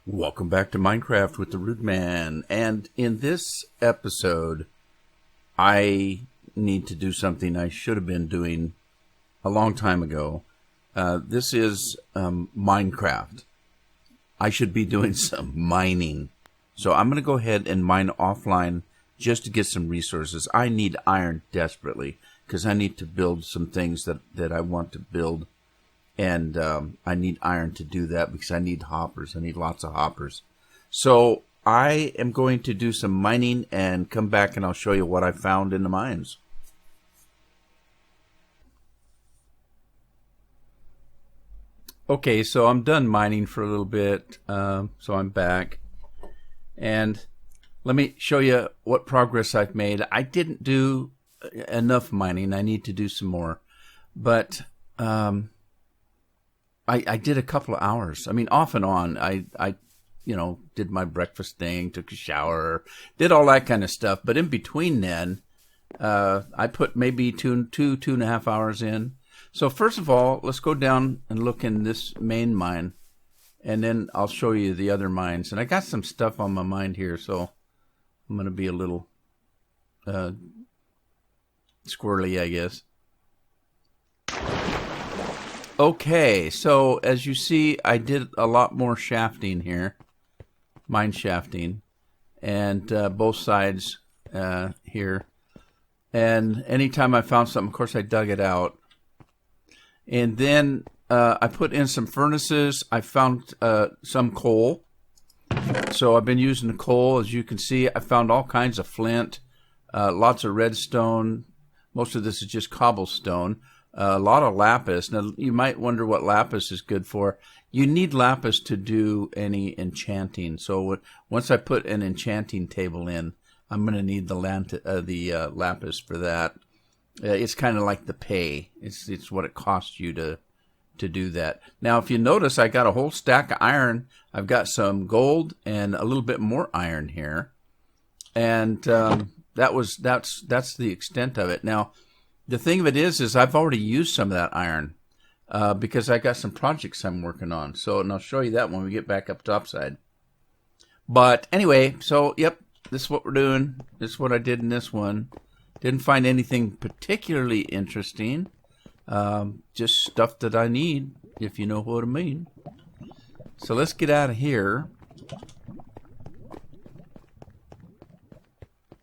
Welcome back to Minecraft with the Rudeman. And in this episode, I need to do something I should have been doing a long time ago. This is Minecraft. I should be doing some mining. So I'm going to go ahead and mine offline just to get some resources. I need iron desperately because I need to build some things that I want to build. And I need iron to do that because I need hoppers. I need lots of hoppers. So I am going to do some mining and come back and I'll show you what I found in the mines. Okay, so I'm done mining for a little bit. So I'm back. And let me show you what progress I've made. I didn't do enough mining. I need to do some more. But I did a couple of hours. I mean, off and on. I did my breakfast thing, took a shower, did all that kind of stuff. But in between then, I put maybe two and a half hours in. So first of all, let's go down and look in this main mine, and then I'll show you the other mines. And I got some stuff on my mind here, so I'm going to be a little squirrely, I guess. Okay, so as you see, I did a lot more shafting here, mine shafting, and both sides here. And anytime I found something, of course, I dug it out. And then I put in some furnaces. I found some coal. So I've been using the coal. As you can see, I found all kinds of flint, lots of redstone. Most of this is just cobblestone. A lot of lapis. Now, you might wonder what lapis is good for. You need lapis to do any enchanting. So once I put an enchanting table in, I'm going to need the lapis for that. It's kind of like the pay. It's what it costs you to do that. Now, if you notice, I got a whole stack of iron. I've got some gold and a little bit more iron here, and that's the extent of it. Now, the thing of it is I've already used some of that iron because I got some projects I'm working on. So, and I'll show you that when we get back up topside. But anyway, so yep, this is what we're doing. This is what I did in this one. Didn't find anything particularly interesting. Just stuff that I need, if you know what I mean. So let's get out of here.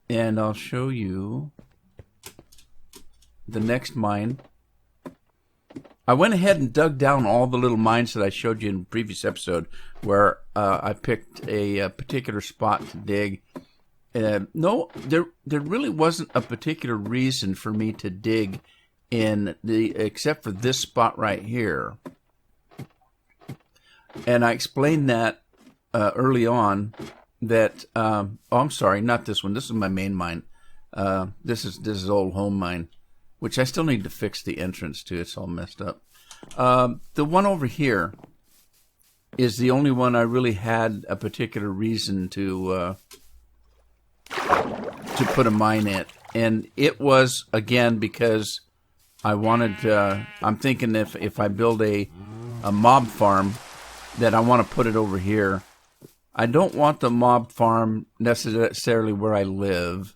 And I'll show you the next mine. I went ahead and dug down all the little mines that I showed you in the previous episode where I picked a particular spot to dig. No, there really wasn't a particular reason for me to dig in except for this spot right here. And I explained that early on that I'm sorry, not this one. This is my main mine. This is old home mine, which I still need to fix the entrance to. It's all messed up. The one over here is the only one I really had a particular reason to put a mine in. And it was, again, because I wanted I'm thinking if I build a mob farm, that I want to put it over here. I don't want the mob farm necessarily where I live,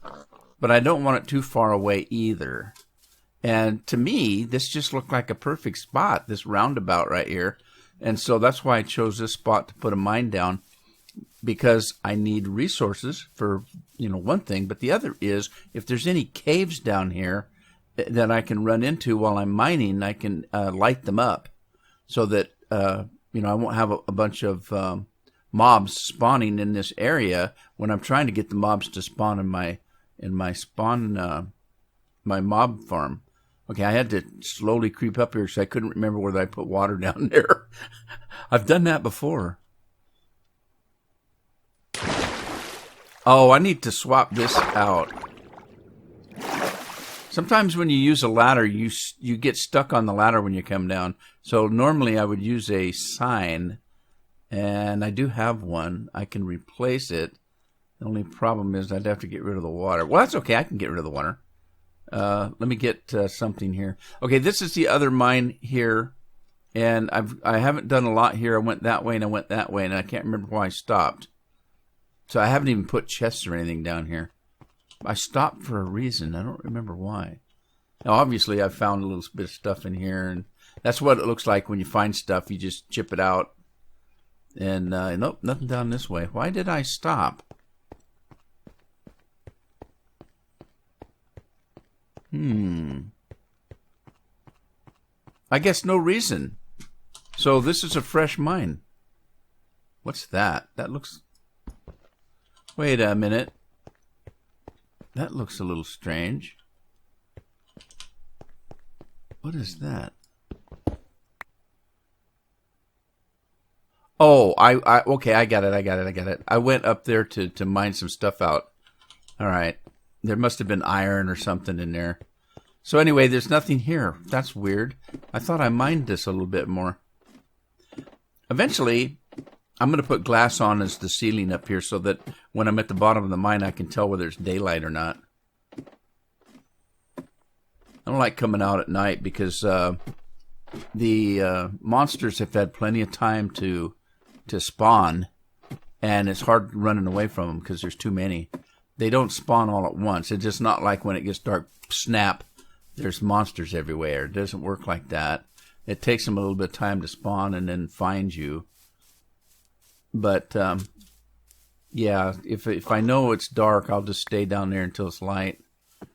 but I don't want it too far away either. And to me, this just looked like a perfect spot, this roundabout right here. And so that's why I chose this spot to put a mine down, because I need resources for, one thing. But the other is, if there's any caves down here that I can run into while I'm mining, I can light them up so that, I won't have a bunch of mobs spawning in this area when I'm trying to get the mobs to spawn in my mob farm. Okay, I had to slowly creep up here because I couldn't remember whether I put water down there. I've done that before. Oh, I need to swap this out. Sometimes when you use a ladder, you get stuck on the ladder when you come down. So normally I would use a sign, and I do have one. I can replace it. The only problem is I'd have to get rid of the water. Well, that's okay. I can get rid of the water. Let me get something here. Okay, this is the other mine here. And I haven't done a lot here. I went that way and I went that way, and I can't remember why I stopped. So I haven't even put chests or anything down here. I stopped for a reason. I don't remember why. Now, obviously, I found a little bit of stuff in here, and that's what it looks like when you find stuff. You just chip it out. And nope, nothing down this way. Why did I stop? I guess no reason. So this is a fresh mine. What's that? That looks... Wait a minute. That looks a little strange. What is that? Oh, okay, I got it. I went up there to mine some stuff out. All right. There must have been iron or something in there. So anyway, there's nothing here. That's weird. I thought I mined this a little bit more. Eventually, I'm going to put glass on as the ceiling up here so that when I'm at the bottom of the mine, I can tell whether it's daylight or not. I don't like coming out at night because the monsters have had plenty of time to spawn, and it's hard running away from them because there's too many. They don't spawn all at once. It's just not like when it gets dark, snap, there's monsters everywhere. It doesn't work like that. It takes them a little bit of time to spawn and then find you. But, yeah, if I know it's dark, I'll just stay down there until it's light,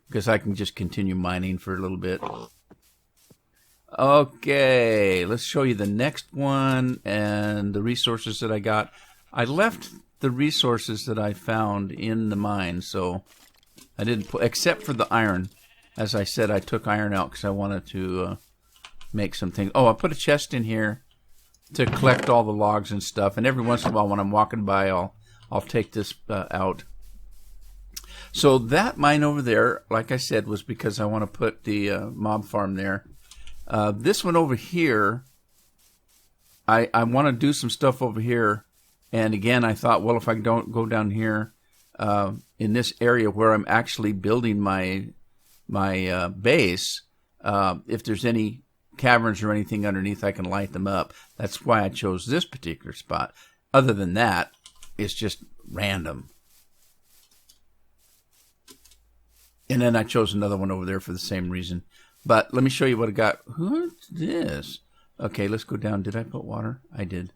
because I can just continue mining for a little bit. Okay, let's show you the next one and the resources that I got. I left the resources that I found in the mine, so I didn't put, except for the iron. As I said, I took iron out because I wanted to make some things. Oh, I put a chest in here to collect all the logs and stuff, and every once in a while when I'm walking by, I'll take this out. So that mine over there, like I said, was because I want to put the mob farm there. This one over here, I want to do some stuff over here. And again, I thought, well, if I don't go down here in this area where I'm actually building my base, if there's any caverns or anything underneath, I can light them up. That's why I chose this particular spot. Other than that, it's just random. And then I chose another one over there for the same reason. But let me show you what I got. What's this? Okay, let's go down. Did I put water? I did.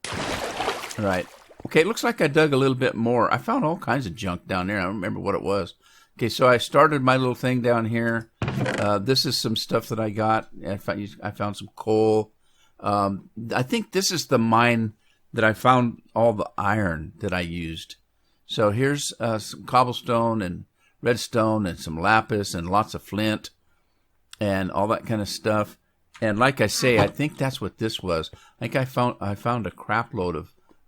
All right. Okay, it looks like I dug a little bit more. I found all kinds of junk down there. I don't remember what it was. Okay, so I started my little thing down here. This is some stuff that I got. I found some coal. I think this is the mine that I found all the iron that I used. So here's some cobblestone and redstone and some lapis and lots of flint and all that kind of stuff. And like I say, I think that's what this was. I think I found a crap load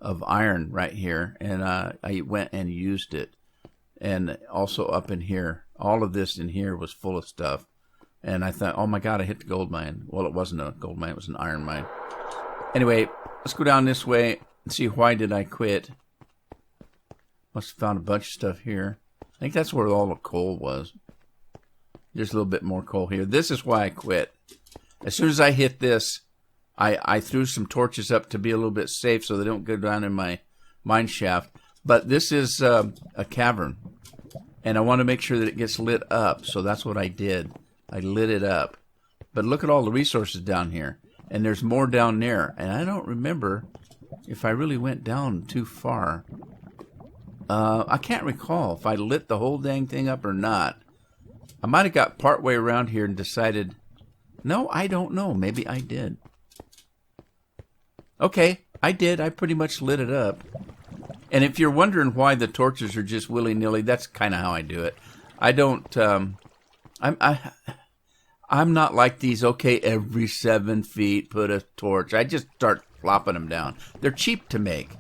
of iron right here, and I went and used it. And also up in here, all of this in here was full of stuff. And I thought, oh my God, I hit the gold mine. Well, it wasn't a gold mine, it was an iron mine. Anyway, let's go down this way and see why did I quit. Must have found a bunch of stuff here. I think that's where all the coal was. There's a little bit more coal here. This is why I quit. As soon as I hit this, I threw some torches up to be a little bit safe so they don't go down in my mine shaft. But this is a cavern, and I want to make sure that it gets lit up, so that's what I did. I lit it up. But look at all the resources down here, and there's more down there, and I don't remember if I really went down too far. I can't recall if I lit the whole dang thing up or not. I might have got partway around here and decided, no, I don't know. Maybe I did. Okay, I did. I pretty much lit it up. And if you're wondering why the torches are just willy-nilly, that's kind of how I do it. I don't, I'm not like these, okay, every 7 feet, put a torch. I just start flopping them down. They're cheap to make.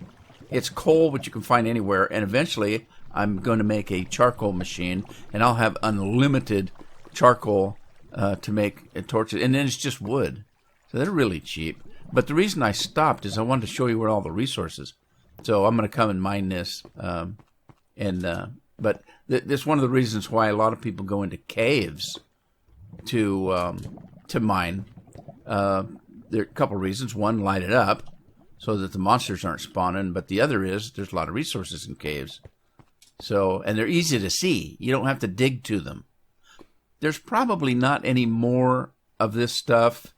It's coal, which you can find anywhere, and eventually I'm going to make a charcoal machine, and I'll have unlimited charcoal to make torches, and then it's just wood. So they're really cheap. But the reason I stopped is I wanted to show you where all the resources. So I'm going to come and mine this, but this is one of the reasons why a lot of people go into caves to mine, There are a couple reasons. One, light it up so that the monsters aren't spawning. But the other is there's a lot of resources in caves. So, and they're easy to see. You don't have to dig to them. There's probably not any more of this stuff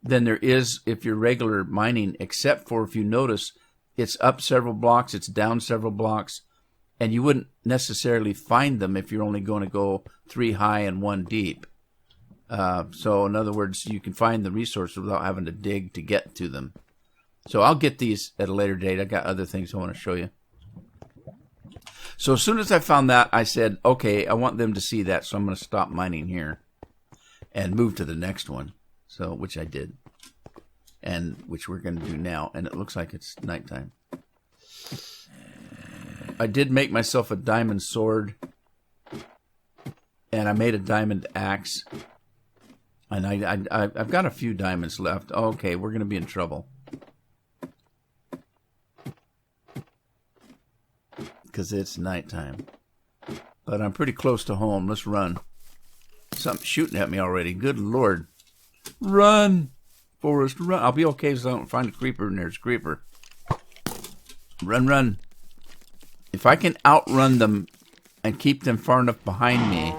than there is if you're regular mining, except for if you notice it's up several blocks, it's down several blocks, and you wouldn't necessarily find them if you're only going to go 3 high and 1 deep. So in other words, you can find the resources without having to dig to get to them. So I'll get these at a later date. I got other things I want to show you. So as soon as I found that, I said, okay, I want them to see that, so I'm going to stop mining here and move to the next one. So, which I did, and which we're going to do now, and it looks like it's nighttime. I did make myself a diamond sword, and I made a diamond axe, and I've got a few diamonds left. Okay, we're going to be in trouble. Because it's nighttime. But I'm pretty close to home. Let's run. Something's shooting at me already. Good Lord. Run, Forrest, run. I'll be okay if I don't find a creeper and there's a creeper. Run, run. If I can outrun them and keep them far enough behind me,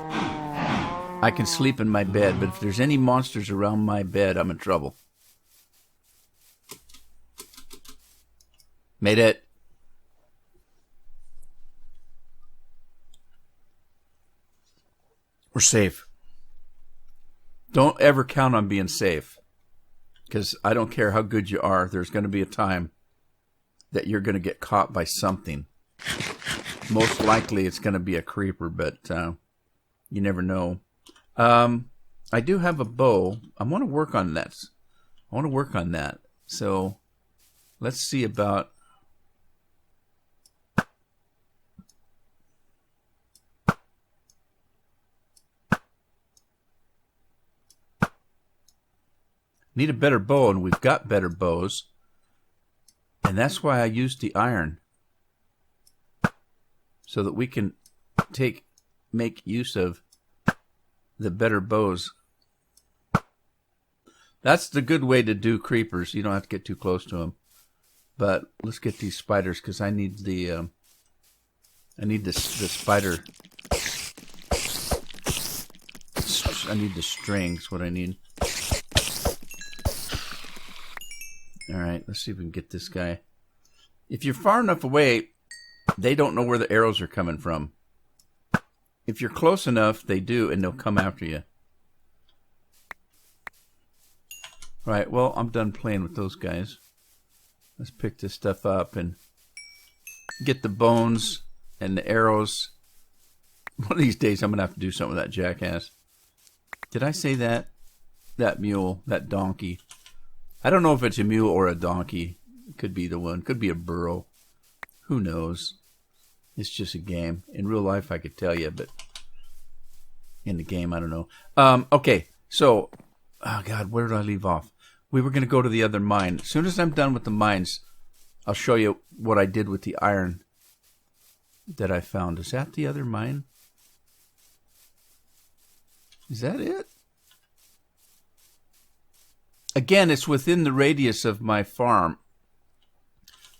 I can sleep in my bed. But if there's any monsters around my bed, I'm in trouble. Made it. We're safe. Don't ever count on being safe, because I don't care how good you are, there's going to be a time that you're going to get caught by something. Most likely it's going to be a creeper, but you never know. I do have a bow. I want to work on that. So let's see about... Need a better bow, and we've got better bows. And that's why I used the iron. So that we can make use of the better bows. That's the good way to do creepers. You don't have to get too close to them. But let's get these spiders, because I need the spider. I need the strings. What I need. Alright, let's see if we can get this guy. If you're far enough away, they don't know where the arrows are coming from. If you're close enough, they do, and they'll come after you. Right, well, I'm done playing with those guys. Let's pick this stuff up and get the bones and the arrows. One of these days, I'm going to have to do something with that jackass. Did I say that? That mule, that donkey. I don't know if it's a mule or a donkey. It could be the one. Could be a burro. Who knows? It's just a game. In real life, I could tell you, but in the game, I don't know. Okay, so, oh God, where did I leave off? We were going to go to the other mine. As soon as I'm done with the mines, I'll show you what I did with the iron that I found. Is that the other mine? Is that it? Again, it's within the radius of my farm.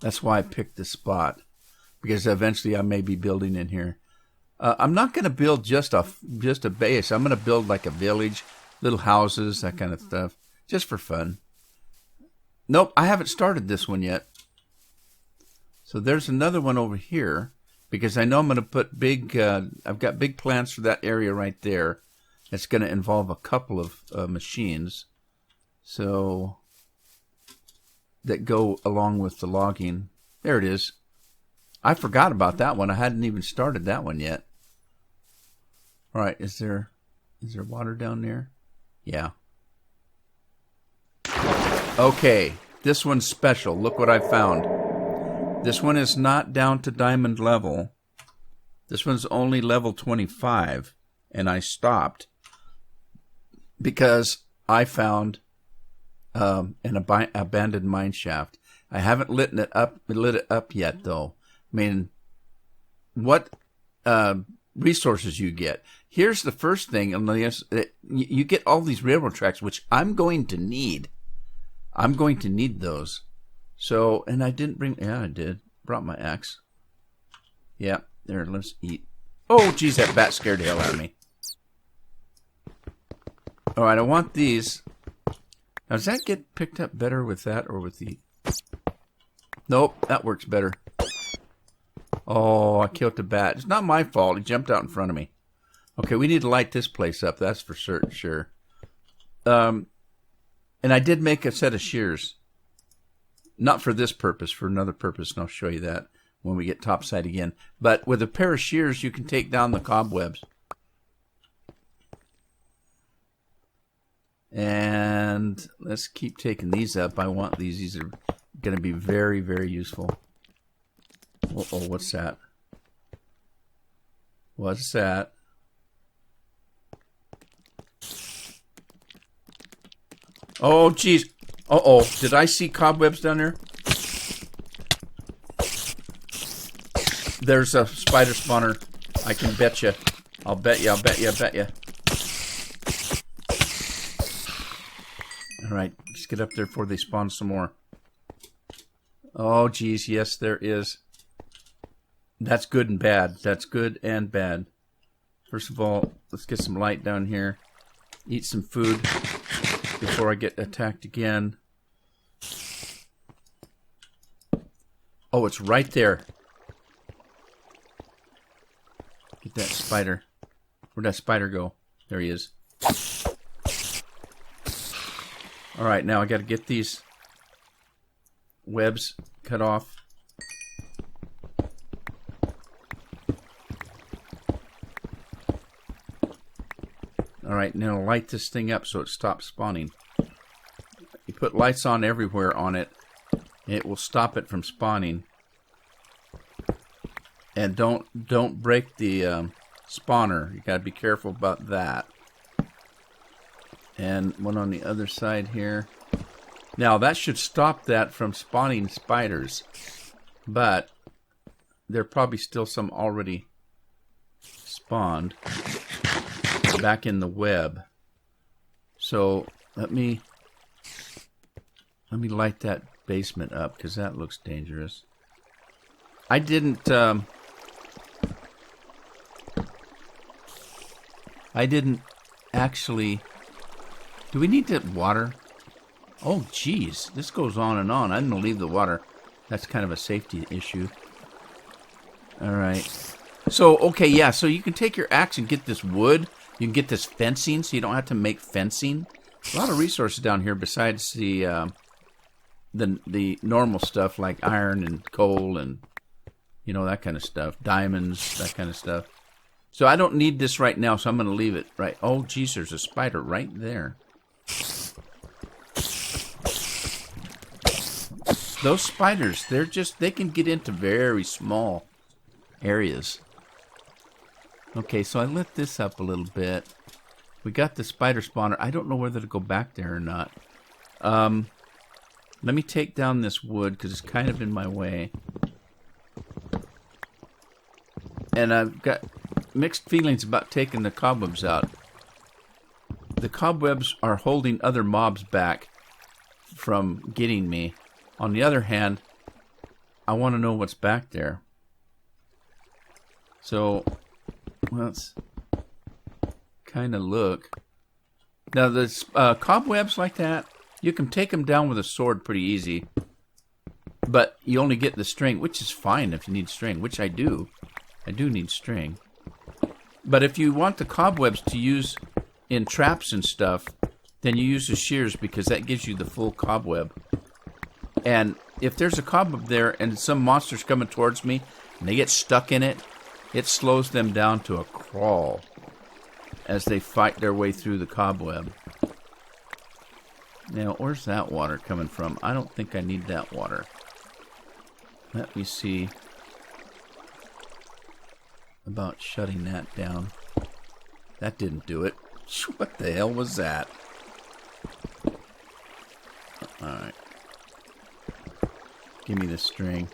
That's why I picked this spot. Because eventually I may be building in here. I'm not going to build just a base. I'm going to build like a village, little houses, that kind of stuff. Just for fun. Nope, I haven't started this one yet. So there's another one over here. Because I know I'm going to put big... I've got big plans for that area right there. It's going to involve a couple of machines. So, that go along with the logging. There it is. I forgot about that one. I hadn't even started that one yet. All right, is there water down there? Yeah. Okay, this one's special. Look what I found. This one is not down to diamond level. This one's only level 25, and I stopped because I found an abandoned mine shaft. I haven't lit it up yet, though. I mean, what resources you get. Here's the first thing, unless you get all these railroad tracks, which I'm going to need. I'm going to need those. So, and I didn't bring, yeah, I did. Brought my axe. Yeah, there, let's eat. Oh, geez, that bat scared the hell out of me. All right, I want these. Now, does that get picked up better with that or with the... Nope, that works better. Oh, I killed the bat. It's not my fault. He jumped out in front of me. Okay, we need to light this place up. That's for certain, sure. And I did make a set of shears. Not for this purpose, for another purpose, and I'll show you that when we get topside again. But with a pair of shears, you can take down the cobwebs. And let's keep taking these up. I want these. These are going to be very, very useful. Uh-oh, what's that? What's that? Oh, geez. Uh-oh, did I see cobwebs down there? There's a spider spawner. I can bet you. I'll bet you, I'll bet you, I'll bet you. Alright, let's get up there before they spawn some more. Oh, geez, yes, there is. That's good and bad. That's good and bad. First of all, let's get some light down here. Eat some food before I get attacked again. Oh, it's right there. Get that spider. Where'd that spider go? There he is. Alright, now I gotta get these webs cut off. Alright, now light this thing up so it stops spawning. You put lights on everywhere on it. It will stop it from spawning. And don't break the spawner. You gotta be careful about that. And one on the other side here. Now that should stop that from spawning spiders. But there are probably still some already spawned back in the web. So let me light that basement up because that looks dangerous. I didn't actually. Do we need to water? Oh, geez, this goes on and on. I'm gonna leave the water. That's kind of a safety issue. All right. So okay, yeah. So you can take your axe and get this wood. You can get this fencing, so you don't have to make fencing. A lot of resources down here besides the normal stuff like iron and coal and that kind of stuff, diamonds, that kind of stuff. So I don't need this right now, so I'm going to leave it right. Oh, geez, there's a spider right there. Those spiders, they can get into very small areas. Okay, so I lit this up a little bit. We got the spider spawner. I don't know whether to go back there or not. Let me take down this wood because it's kind of in my way. And I've got mixed feelings about taking the cobwebs out. The cobwebs are holding other mobs back from getting me. On the other hand, I want to know what's back there. So let's kind of look. Now, the cobwebs like that, you can take them down with a sword pretty easy. But you only get the string, which is fine if you need string, which I do. I do need string. But if you want the cobwebs to use in traps and stuff, then you use the shears because that gives you the full cobweb. And if there's a cobweb there and some monster's coming towards me and they get stuck in it, it slows them down to a crawl as they fight their way through the cobweb. Now, where's that water coming from? I don't think I need that water. Let me see about shutting that down. That didn't do it. What the hell was that? Alright. Give me the string.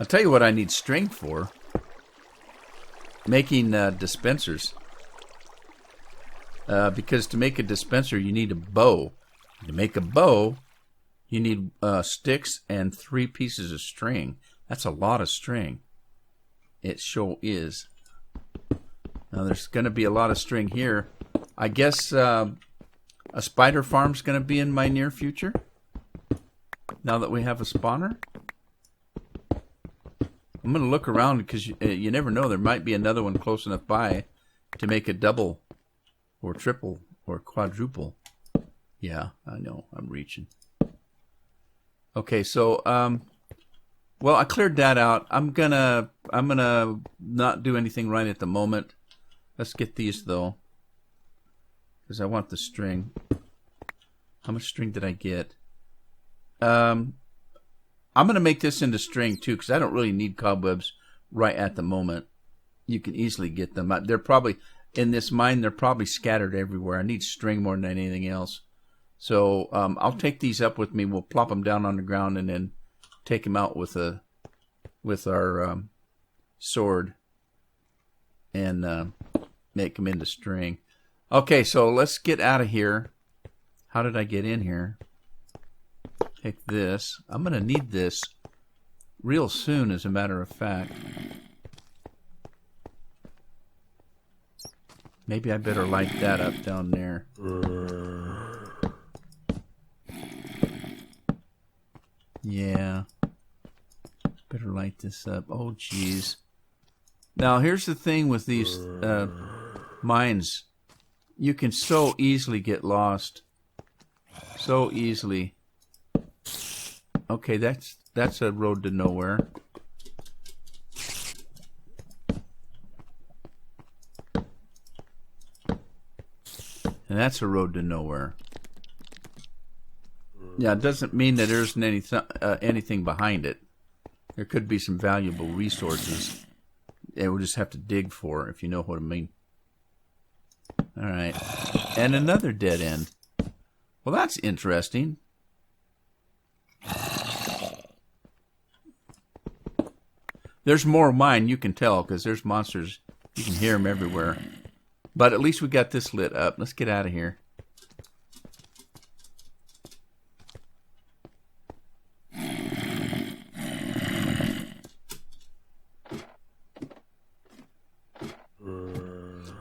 I'll tell you what I need string for. making dispensers. Because to make a dispenser, you need a bow. To make a bow, you need sticks and 3 pieces of string. That's a lot of string. It sure is. Now, there's going to be a lot of string here. I guess a spider farm's going to be in my near future. Now that we have a spawner. I'm going to look around because you never know. There might be another one close enough by to make a double or triple or quadruple. Yeah, I know. I'm reaching. Okay, so well, I cleared that out. I'm gonna not do anything right at the moment. Let's get these though, because I want the string. How much string did I get? I'm going to make this into string too, because I don't really need cobwebs right at the moment. You can easily get them. They're probably, in this mine, they're probably scattered everywhere. I need string more than anything else. So I'll take these up with me. We'll plop them down on the ground and then take them out with our sword and make them into string. Okay, so let's get out of here. How did I get in here? Take this. I'm going to need this real soon, as a matter of fact. Maybe I better light that up down there. Yeah. Better light this up. Oh, jeez. Now, here's the thing with these mines. You can so easily get lost. So easily. Okay, that's a road to nowhere. And that's a road to nowhere. Yeah, it doesn't mean that there isn't anything behind it. There could be some valuable resources. And we'll just have to dig for, if you know what I mean. Alright. And another dead end. Well, that's interesting. There's more of mine, you can tell, because there's monsters. You can hear them everywhere. But at least we got this lit up. Let's get out of here.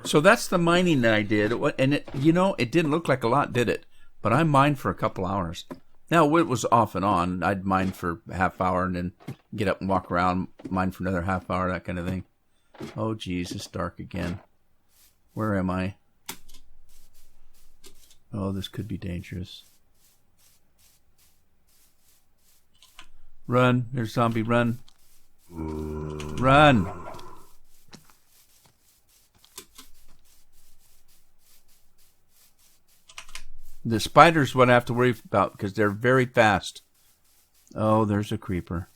So that's the mining that I did. And, it didn't look like a lot, did it? But I mined for a couple hours. Now, it was off and on. I'd mine for a half hour and then get up and walk around, mine for another half hour, that kind of thing. Oh, geez, it's dark again. Where am I? Oh, this could be dangerous. Run. There's zombie. Run. Run. The spiders what I have to worry about because they're very fast. Oh, there's a creeper.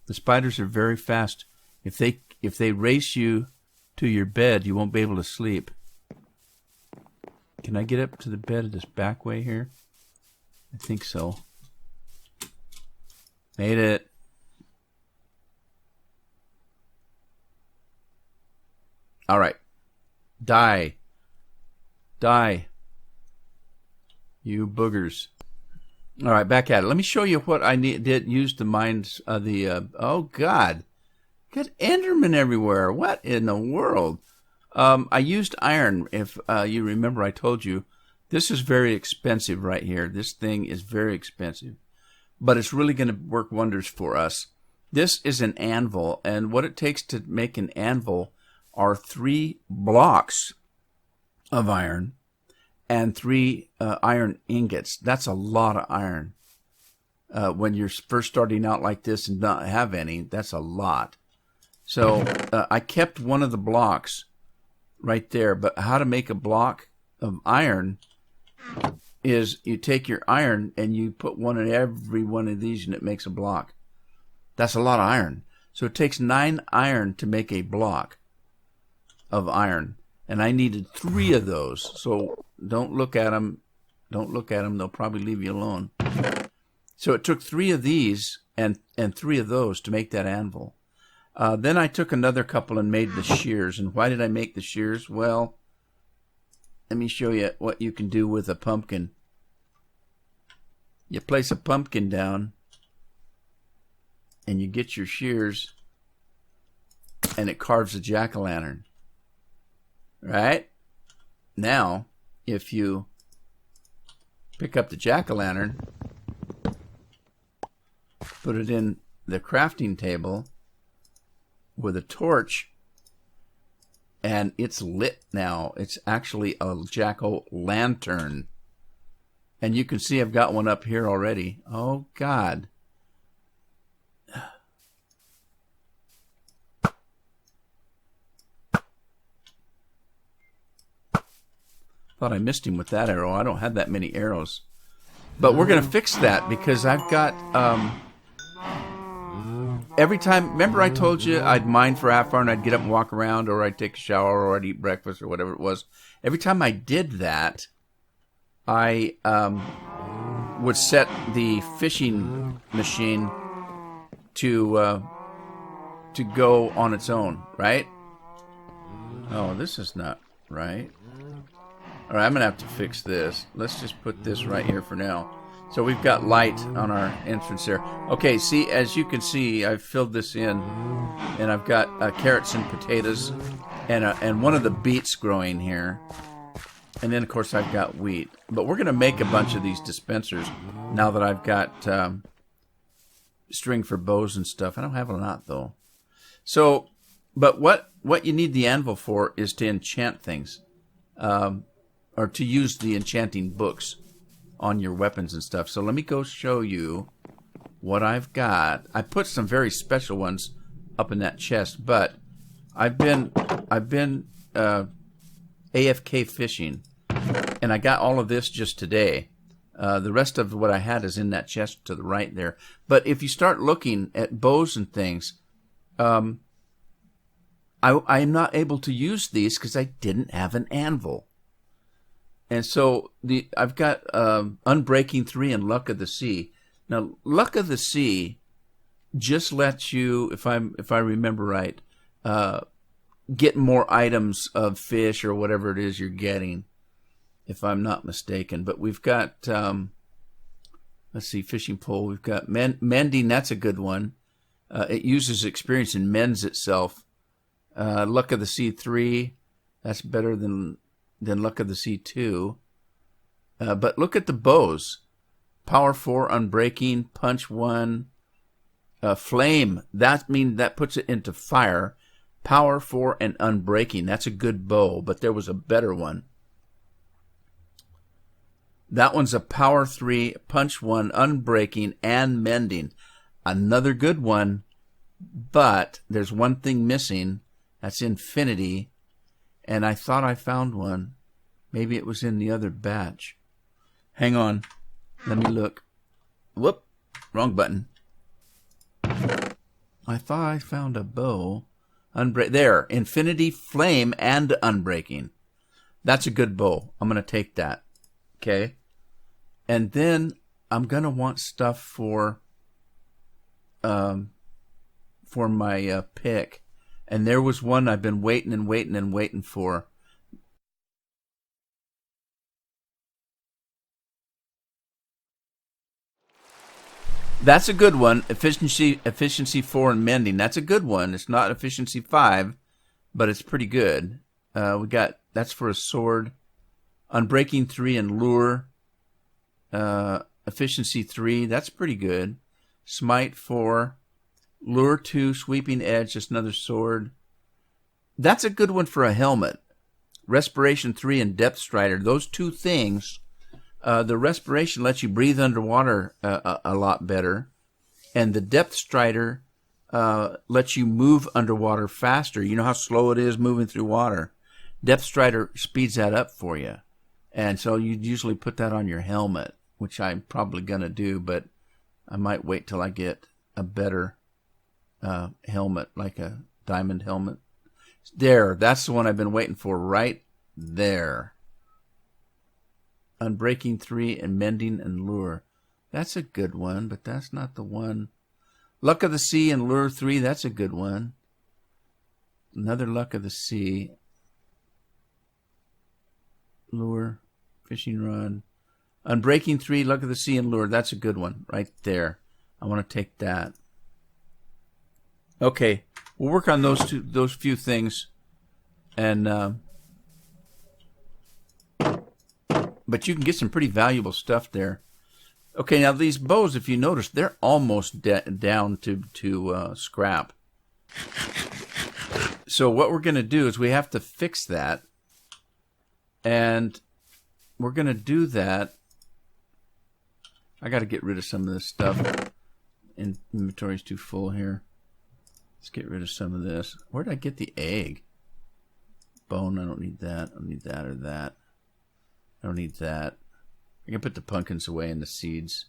The spiders are very fast. If they race you to your bed, you won't be able to sleep. Can I get up to the bed this back way here? I think so. Made it. All right. Die. Die. You boogers. All right, back at it. Let me show you what I did use to mine oh, God. Got Enderman everywhere. What in the world? I used iron. If you remember, I told you, this is very expensive right here. This thing is very expensive. But it's really going to work wonders for us. This is an anvil, and what it takes to make an anvil are 3 blocks of iron and 3 iron ingots. That's a lot of iron. When you're first starting out like this and not have any, that's a lot. So I kept one of the blocks right there. But how to make a block of iron is you take your iron and you put one in every one of these and it makes a block. That's a lot of iron. So it takes 9 iron to make a block of iron. And I needed 3 of those. So don't look at them. Don't look at them. They'll probably leave you alone. So it took 3 of these and 3 of those to make that anvil. Then I took another couple and made the shears. And why did I make the shears? Well, let me show you what you can do with a pumpkin. You place a pumpkin down, and you get your shears, and it carves a jack-o'-lantern. Right? Now, if you pick up the jack-o'-lantern, put it in the crafting table with a torch, and it's lit now. It's actually a jack-o'-lantern. And you can see I've got one up here already. Oh, God. Thought I missed him with that arrow. I don't have that many arrows. But we're going to fix that because I've got... every time... Remember I told you I'd mine for half hour and I'd get up and walk around, or I'd take a shower, or I'd eat breakfast, or whatever it was. Every time I did that, I would set the fishing machine to go on its own, right? Oh, this is not right. All right, I'm going to have to fix this. Let's just put this right here for now. So we've got light on our entrance there. Okay, see, as you can see, I've filled this in, and I've got carrots and potatoes, and one of the beets growing here. And then, of course, I've got wheat. But we're going to make a bunch of these dispensers now that I've got string for bows and stuff. I don't have a lot, though. So, but what you need the anvil for is to enchant things, or to use the enchanting books on your weapons and stuff. So let me go show you what I've got. I put some very special ones up in that chest, but I've been AFK fishing, and I got all of this just today. The rest of what I had is in that chest to the right there. But if you start looking at bows and things, I am not able to use these because I didn't have an anvil. And so I've got Unbreaking 3 and Luck of the Sea. Now, Luck of the Sea just lets you, if I remember right, get more items of fish or whatever it is you're getting, if I'm not mistaken. But we've got, let's see, fishing pole. We've got mending. That's a good one. It uses experience and mends itself. Luck of the Sea 3. That's better than Luck of the Sea 2. But look at the bows. Power 4, Unbreaking, Punch 1, Flame. That puts it into fire. Power 4 and Unbreaking. That's a good bow, but there was a better one. That one's a Power 3, Punch 1, Unbreaking, and Mending. Another good one, but there's one thing missing. That's Infinity. And I thought I found one. Maybe it was in the other batch. Hang on. Let me look. Whoop. Wrong button. I thought I found a bow. There. Infinity, Flame, and Unbreaking. That's a good bow. I'm going to take that. Okay. And then I'm going to want stuff for my pick. And there was one I've been waiting for. That's a good one. Efficiency 4 and Mending. That's a good one. It's not Efficiency 5, but it's pretty good. That's for a sword. Unbreaking 3 and Lure. Efficiency 3. That's pretty good. Smite 4. Lure 2, Sweeping Edge, just another sword. That's a good one for a helmet. Respiration 3 and Depth Strider. Those two things, the Respiration lets you breathe underwater a lot better. And the Depth Strider lets you move underwater faster. You know how slow it is moving through water. Depth Strider speeds that up for you. And so you'd usually put that on your helmet, which I'm probably going to do, but I might wait till I get a better helmet, like a diamond helmet. There, that's the one I've been waiting for, right there. Unbreaking 3 and Mending and Lure. That's a good one, but that's not the one. Luck of the Sea and Lure 3, that's a good one. Another luck of the sea. Lure. Fishing rod. Unbreaking 3, luck of the sea and lure. That's a good one right there. I want to take that. Okay, we'll work on those few things, and but you can get some pretty valuable stuff there. Okay, now these bows, if you notice, they're almost down to scrap. So what we're going to do is we have to fix that, and we're going to do that. I got to get rid of some of this stuff. Inventory's too full here. Let's get rid of some of this. Where did I get the egg? Bone, I don't need that. I don't need that or that. I don't need that. I can put the pumpkins away and the seeds.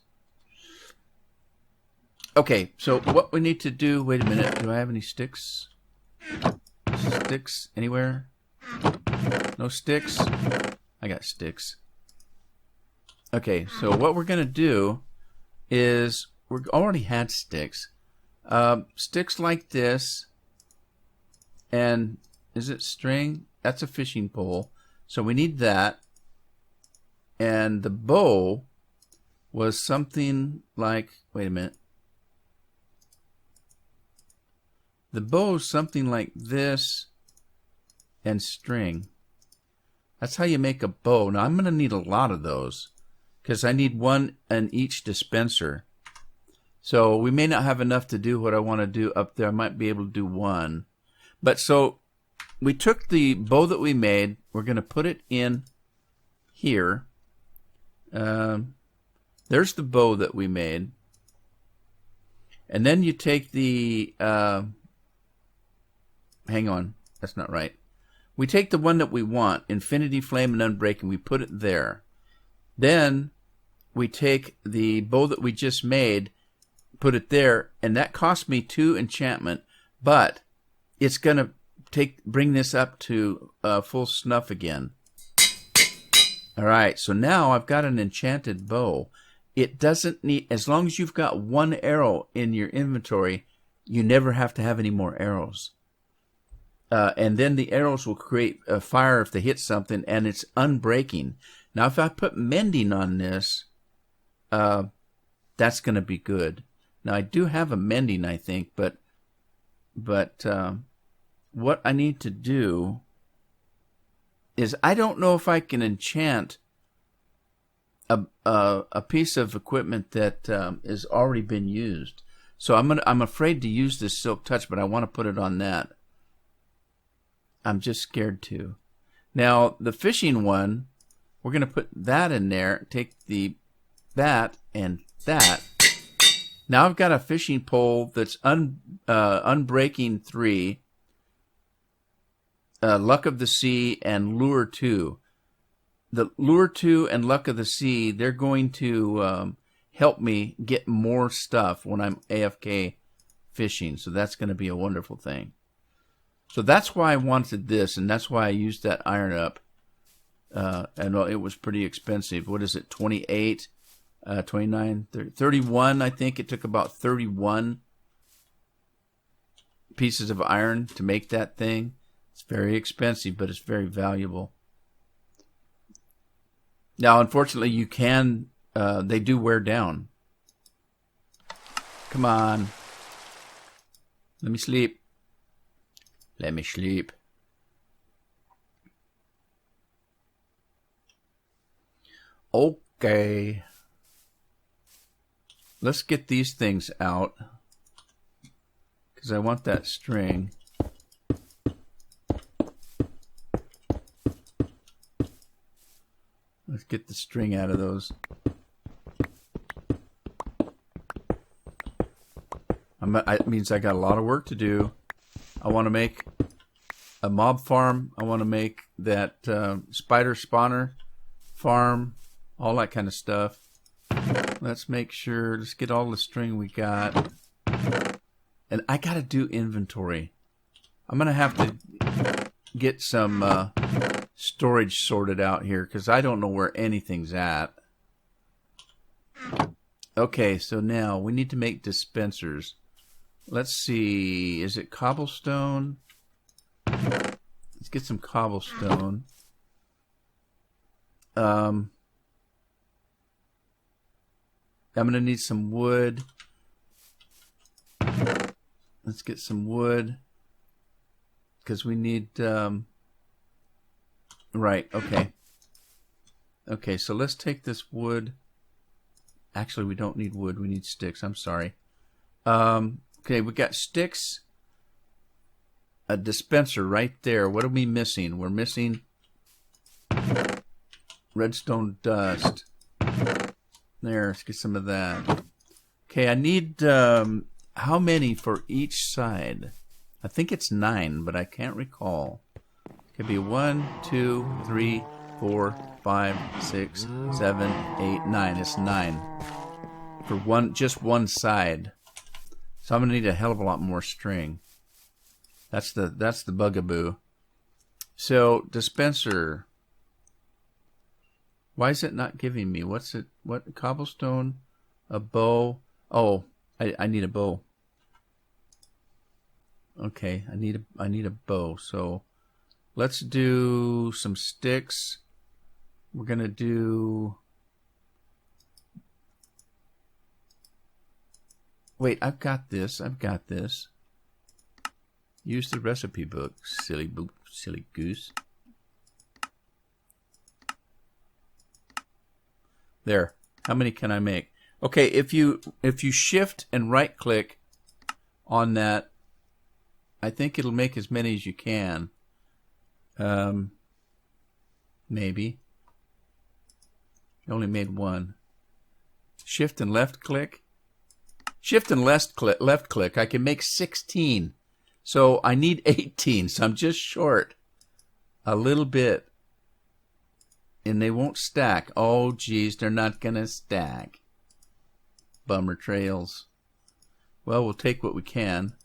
Okay, so what we need to do... Wait a minute. Do I have any sticks? Sticks anywhere? No sticks? I got sticks. Okay, so what we're going to do is... We already had sticks. Sticks like this. And is it string? That's a fishing pole. So we need that. And the bow was something like... Wait a minute. The bow is something like this and string. That's how you make a bow. Now I'm going to need a lot of those because I need one in each dispenser. So we may not have enough to do what I want to do up there. I might be able to do one. But so we took the bow that we made. We're going to put it in here. There's the bow that we made. And then you take the... hang on. That's not right. We take the one that we want, Infinity Flame and Unbreaking. We put it there. Then we take the bow that we just made, put it there, and that cost me 2 enchantment, but it's going to bring this up to full snuff again. All right, so now I've got an enchanted bow. It doesn't need, as long as you've got one arrow in your inventory, you never have to have any more arrows. And then the arrows will create a fire if they hit something, and it's unbreaking. Now, if I put mending on this, that's going to be good. Now, I do have a mending, I think, but what I need to do is I don't know if I can enchant a piece of equipment that has already been used. So I'm afraid to use this Silk Touch, but I want to put it on that. I'm just scared to. Now, the fishing one, we're going to put that in there. Take that and that. Now I've got a fishing pole that's Unbreaking 3, Luck of the Sea, and Lure 2. The Lure 2 and Luck of the Sea, they're going to help me get more stuff when I'm AFK fishing. So that's going to be a wonderful thing. So that's why I wanted this, and that's why I used that iron up. And it was pretty expensive. What is it, 28, 29, 30, 31, I think. It took about 31 pieces of iron to make that thing. It's very expensive, but it's very valuable. Now, unfortunately, you can, they do wear down. Come on. Let me sleep. Let me sleep. Okay. Let's get these things out, because I want that string. Let's get the string out of those. It means I got a lot of work to do. I want to make a mob farm. I want to make that spider spawner farm, all that kind of stuff. Let's make sure, let's get all the string we got. And I got to do inventory. I'm going to have to get some storage sorted out here, because I don't know where anything's at. Okay, so now we need to make dispensers. Let's see, is it cobblestone? Let's get some cobblestone. I'm going to need some wood. Let's get some wood. Because we need... right, okay. Okay, so let's take this wood. Actually, we don't need wood. We need sticks. I'm sorry. Okay, we got sticks. A dispenser right there. What are we missing? We're missing redstone dust. There, let's get some of that. Okay, I need how many for each side? I think it's 9, but I can't recall. It could be 1, 2, 3, 4, 5, 6, 7, 8, 9. It's 9 for just one side. So I'm gonna need a hell of a lot more string. That's the bugaboo. So dispenser. Why is it not giving me? What's it? What cobblestone? A bow? Oh, I need a bow. Okay, I need a bow. So let's do some sticks. We're gonna do. Wait, I've got this. Use the recipe book, silly goose. There. How many can I make? Okay, if you shift and right click on that, I think it'll make as many as you can. Maybe. I only made 1. Shift and left click. Shift and left click. I can make 16. So I need 18. So I'm just short a little bit. And they won't stack. Oh, geez, they're not going to stack. Bummer trails. Well, we'll take what we can.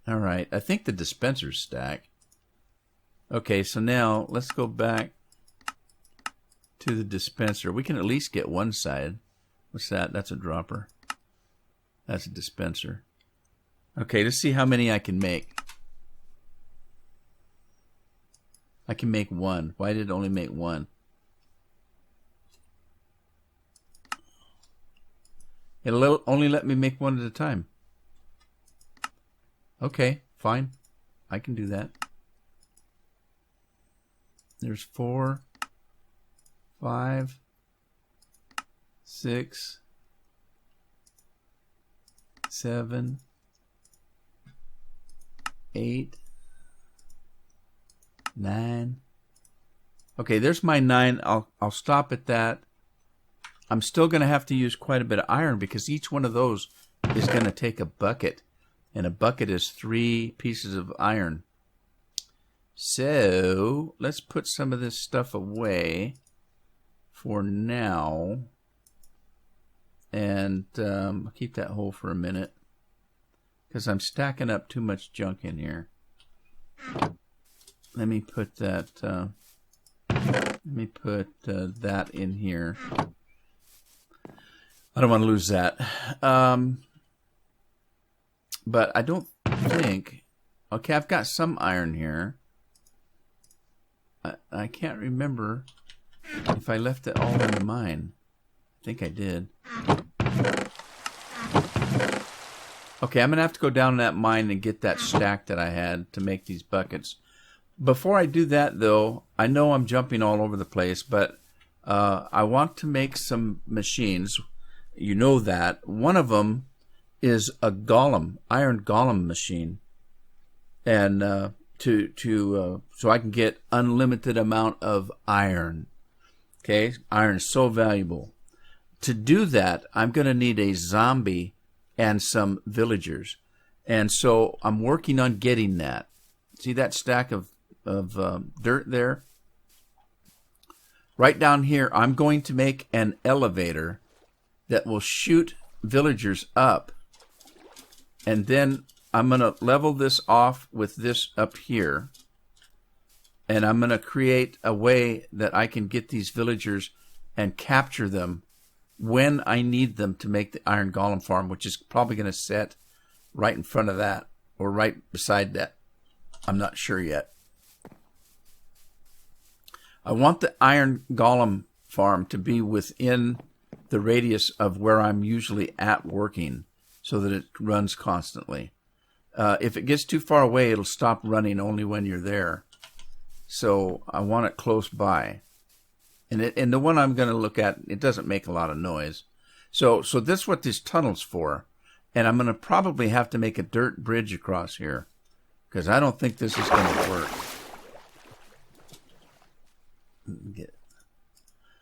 All right. I think the dispensers stack. Okay, so now let's go back to the dispenser. We can at least get one side. What's that? That's a dropper. That's a dispenser. Okay, let's see how many I can make. I can make 1. Why did it only make 1? It'll only let me make 1 at a time. Okay, fine. I can do that. There's 4, 5, 6, 7, 8, 9. Okay, there's my 9. I'll stop at that. I'm still going to have to use quite a bit of iron because each one of those is going to take a bucket. And a bucket is 3 pieces of iron. So let's put some of this stuff away for now. And I'll keep that whole for a minute because I'm stacking up too much junk in here. Let me put that. That in here. I don't want to lose that. But I don't think. Okay, I've got some iron here. I can't remember if I left it all in the mine. I think I did. Okay, I'm going to have to go down that mine and get that stack that I had to make these buckets. Before I do that, though, I know I'm jumping all over the place, but I want to make some machines. You know that. One of them is a golem, iron golem machine. And so I can get unlimited amount of iron. Okay, iron is so valuable. To do that, I'm going to need a zombie and some villagers. And so I'm working on getting that. See that stack of dirt there? Right down here, I'm going to make an elevator that will shoot villagers up. And then I'm going to level this off with this up here. And I'm going to create a way that I can get these villagers and capture them when I need them to make the iron golem farm, which is probably going to set right in front of that or right beside that. I'm not sure yet. I want the iron golem farm to be within the radius of where I'm usually at working so that it runs constantly. If it gets too far away, it'll stop running only when you're there. So I want it close by. And the one I'm going to look at, it doesn't make a lot of noise. So this is what this tunnel's for. And I'm going to probably have to make a dirt bridge across here, because I don't think this is going to work.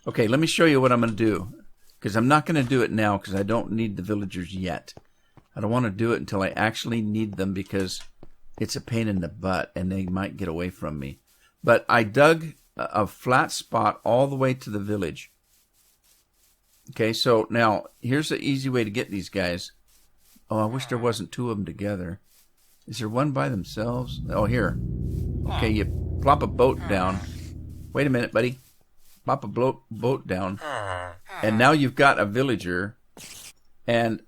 Okay, let me show you what I'm going to do, because I'm not going to do it now because I don't need the villagers yet. I don't want to do it until I actually need them, because it's a pain in the butt and they might get away from me. But I dug a flat spot all the way to the village. Okay, so now here's the easy way to get these guys. Oh, I wish there wasn't two of them together. Is there one by themselves? Oh, here. Okay, you plop a boat down. Wait a minute, buddy. Plop a boat down. And now you've got a villager. And,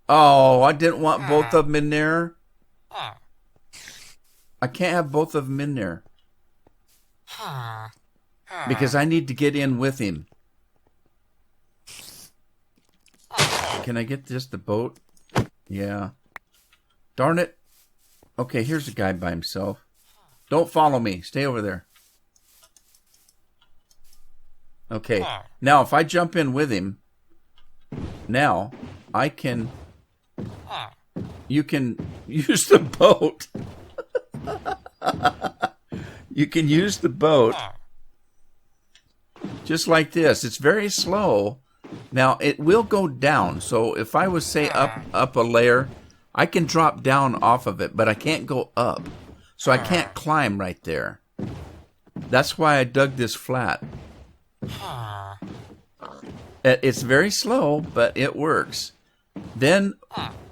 oh, I didn't want both of them in there. I can't have both of them in there, because I need to get in with him. Can I get just the boat? Yeah. Darn it. Okay, here's a guy by himself. Don't follow me. Stay over there. Okay. Now, if I jump in with him, now I can... You can use the boat. You can use the boat just like this. It's very slow. Now, it will go down. So if I was, say, up a layer, I can drop down off of it, but I can't go up. So I can't climb right there. That's why I dug this flat. It's very slow, but it works. Then,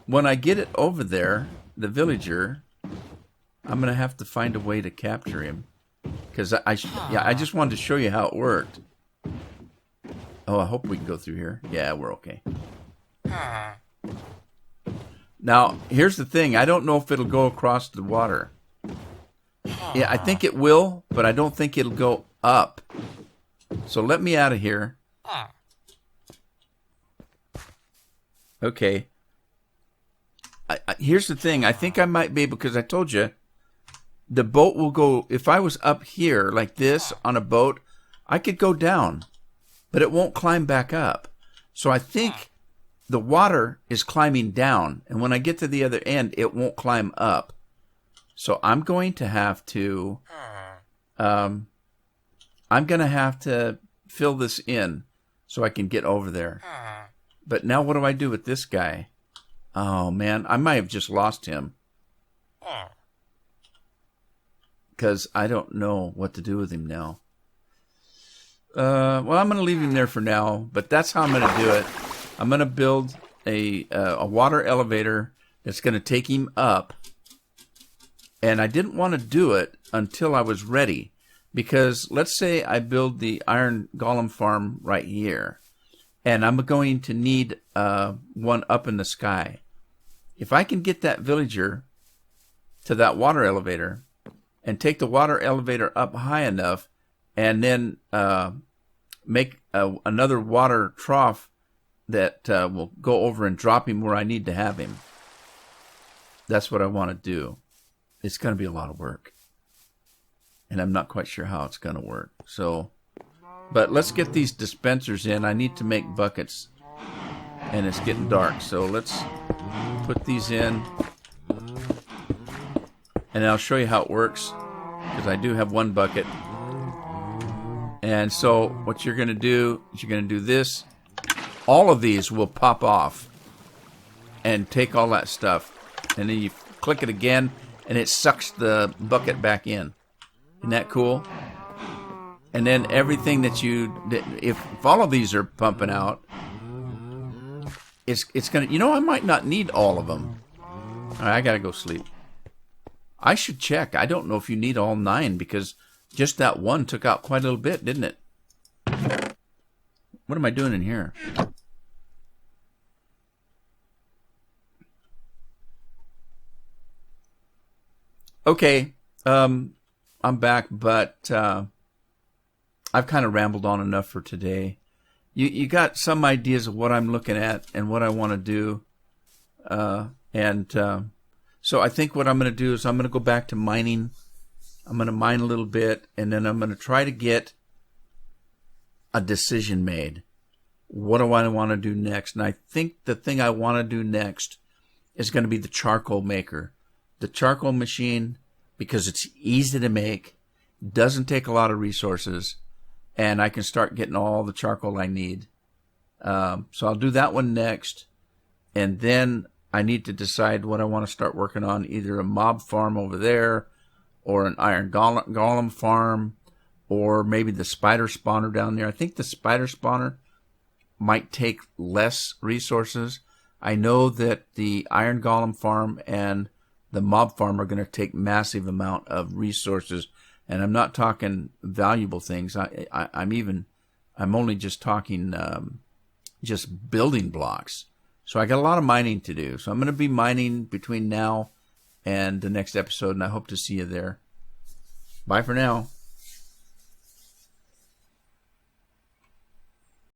when I get it over there, the villager, I'm going to have to find a way to capture him. Because I just wanted to show you how it worked. Oh, I hope we can go through here. Yeah, we're okay. Now, here's the thing. I don't know if it'll go across the water. Yeah, I think it will, but I don't think it'll go up. So let me out of here. Okay. Here's the thing. I think I might be able, because I told you, the boat will go, if I was up here like this on a boat, I could go down, but it won't climb back up. So I think the water is climbing down, and when I get to the other end, it won't climb up. So I'm going to have to, fill this in so I can get over there. But now what do I do with this guy? Oh, man, I might have just lost him. Because I don't know what to do with him now. Well, I'm going to leave him there for now, but that's how I'm going to do it. I'm going to build a water elevator that's going to take him up. And I didn't want to do it until I was ready. Because let's say I build the iron golem farm right here. And I'm going to need one up in the sky. If I can get that villager to that water elevator and take the water elevator up high enough and then make another water trough that will go over and drop him where I need to have him. That's what I want to do. It's going to be a lot of work. And I'm not quite sure how it's going to work. So, but let's get these dispensers in. I need to make buckets. And it's getting dark. So let's put these in. And I'll show you how it works. Because I do have one bucket. And so what you're going to do is you're going to do this. All of these will pop off. And take all that stuff. And then you click it again. And it sucks the bucket back in. Isn't that cool? And then everything that if all of these are pumping out, it's gonna. You know, I might not need all of them. All right, I gotta go sleep. I should check. I don't know if you need all 9 because just that one took out quite a little bit, didn't it? What am I doing in here? Okay, I'm back, but I've kind of rambled on enough for today. You got some ideas of what I'm looking at and what I want to do. So I think what I'm going to do is I'm going to go back to mining. I'm going to mine a little bit, and then I'm going to try to get a decision made. What do I want to do next? And I think the thing I want to do next is going to be the charcoal maker. The charcoal machine, because it's easy to make, doesn't take a lot of resources, and I can start getting all the charcoal I need. So I'll do that one next, and then I need to decide what I want to start working on, either a mob farm over there, or an iron golem farm, or maybe the spider spawner down there. I think the spider spawner might take less resources. I know that the iron golem farm and the mob farm are going to take massive amount of resources, and I'm not talking valuable things. I'm only just talking just building blocks. So I got a lot of mining to do. So I'm going to be mining between now and the next episode, and I hope to see you there. Bye for now.